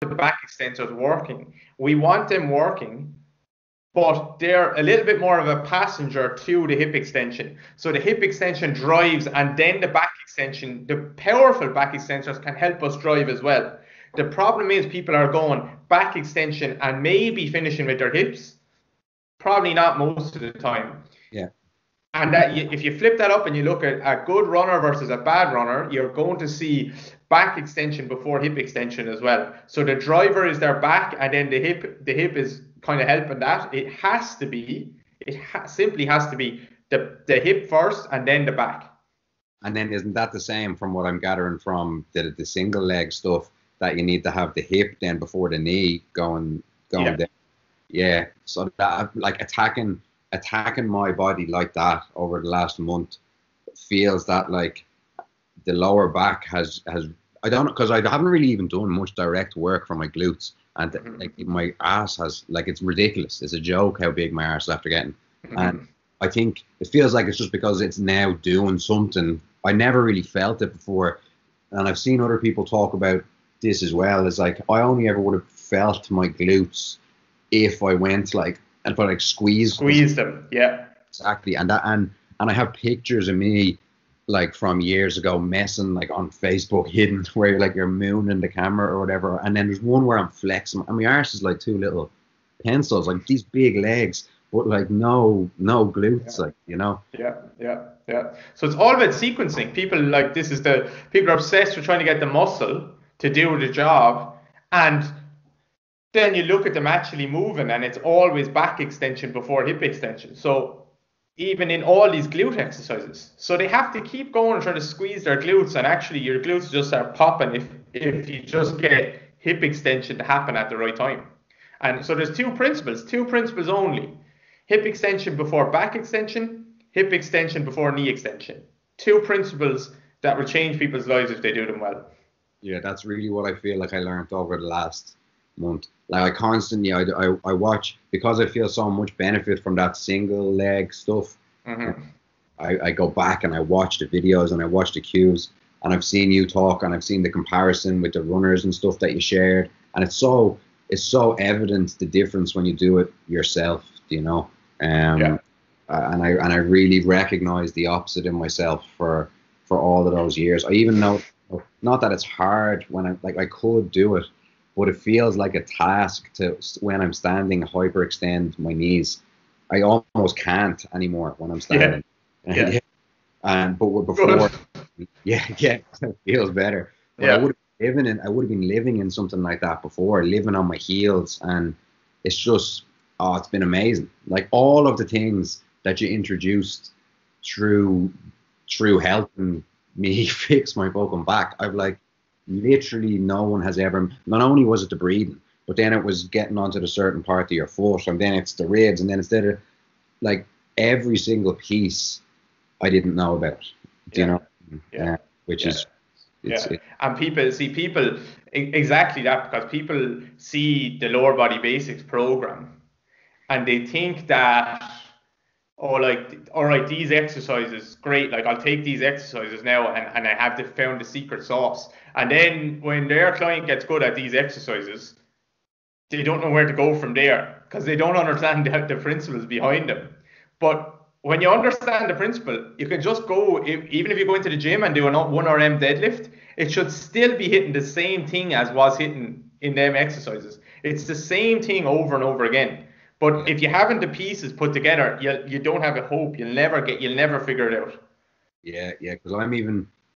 the back extensors working. We want them working, but they're a little bit more of a passenger to the hip extension. So the hip extension drives, and then the back extension, the powerful back extensors can help us drive as well. The problem is people are going back extension and maybe finishing with their hips. Probably not most of the time. Yeah. And that if you flip that up and you look at a good runner versus a bad runner, you're going to see back extension before hip extension as well. So the driver is their back, and then the hip is kind of helping that. It has to be, simply has to be the hip first and then the back. And then isn't that the same from what I'm gathering from the single leg stuff, that you need to have the hip then before the knee going down? Yeah. So that, like, attacking my body like that over the last month feels that like the lower back has I don't know, because I haven't really even done much direct work for my glutes, and like my ass has, like, it's ridiculous. It's a joke how big my arse is after getting. And I think it feels like it's just because it's now doing something. I never really felt it before, and I've seen other people talk about this as well. It's like I only ever would have felt my glutes if I went like, and if I like squeeze them. Yeah, exactly. And I have pictures of me like from years ago messing like on Facebook hidden, where you're like you're mooning the camera or whatever. And then there's one where I'm flexing, and my arse is like two little pencils, like these big legs, but like no glutes, like, you know. Yeah. So it's all about sequencing. People like people are obsessed with trying to get the muscle to do the job, and then you look at them actually moving, and it's always back extension before hip extension. So even in all these glute exercises, so they have to keep going and trying to squeeze their glutes, and actually your glutes just start popping if you just get hip extension to happen at the right time. And so there's two principles only: hip extension before back extension, hip extension before knee extension. Two principles that will change people's lives if they do them well. Yeah, that's really what I feel like I learned over the last month. Like I constantly, I watch, because I feel so much benefit from that single leg stuff. I go back and I watch the videos and I watch the cues, and I've seen you talk, and I've seen the comparison with the runners and stuff that you shared, and it's so evident the difference when you do it yourself, you know. And I really recognize the opposite in myself for all of those years. I even know, not that it's hard when I could do it, but it feels like a task to, when I'm standing, hyperextend my knees. I almost can't anymore when I'm standing. Yeah. But before, it feels better. But I would have been living in something like that before, living on my heels, and it's just, it's been amazing. Like all of the things that you introduced through helping me fix my fucking back, I've like, literally no one has ever, not only was it the breathing, but then it was getting onto the certain part of your foot, and then it's the ribs, and then instead of like every single piece I didn't know about, you know, which is, and people exactly that, because people see the lower body basics program and they think that, oh, like, all right, these exercises, great, like I'll take these exercises now and I have found the secret sauce. And then when their client gets good at these exercises, they don't know where to go from there, because they don't understand the principles behind them. But when you understand the principle, you can just go, even if you go into the gym and do a 1RM deadlift, it should still be hitting the same thing as was hitting in them exercises. It's the same thing over and over again. But if you haven't the pieces put together, you don't have a hope. You'll never figure it out. Yeah, because I'm even